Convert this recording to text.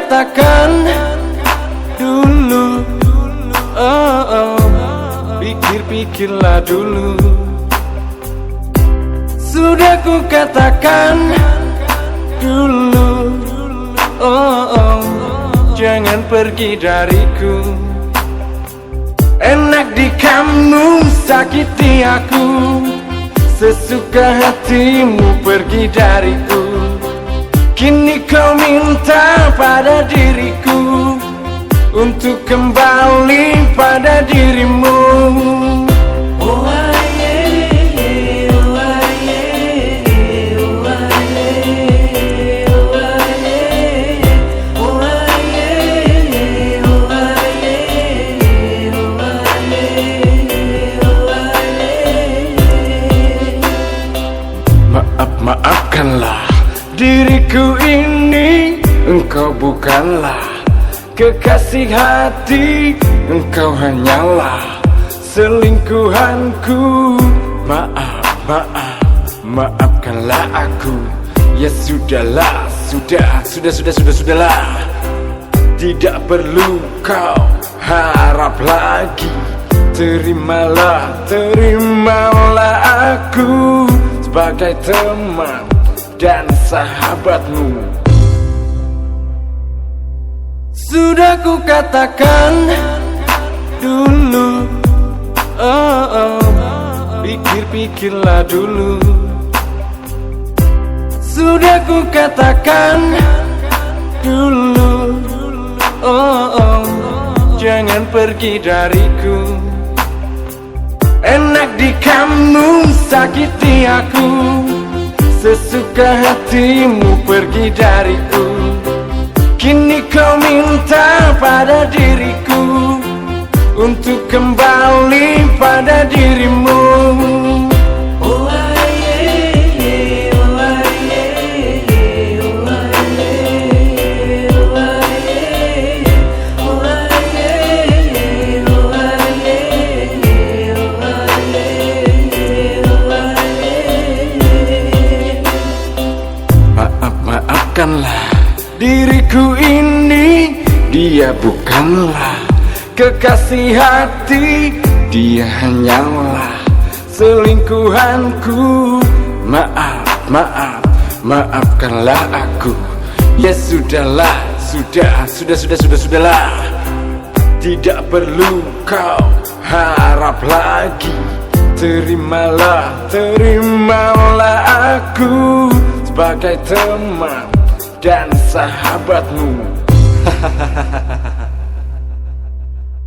katakan dulu, pikir-pikirlah dulu. Sudah ku katakan dulu, jangan pergi dariku. Enak di kamu sakiti aku, sesuka hatimu pergi dariku. Kini kau minta pada diriku untuk kembali pada dirimu. Maafkanlah diriku ini, engkau bukanlah kekasih hati, engkau hanyalah selingkuhanku. Maafkanlah aku. Ya sudahlah, sudahlah. Tidak perlu kau harap lagi. Terimalah aku sebagai teman dan sahabatmu. Sudah ku katakan dulu, pikir-pikirlah dulu. Sudah ku katakan dulu, jangan pergi dariku. Enak di kamu sakiti aku, sesuka hatimu pergi dariku. Kini kau minta pada diriku untuk kembali pada dirimu. Maafkanlah diriku ini, dia bukanlah kekasih hati, dia hanyalah selingkuhanku. Maafkanlah aku. Ya sudahlah, sudahlah. Tidak perlu kau harap lagi. Terimalah aku sebagai teman dan sahabatmu.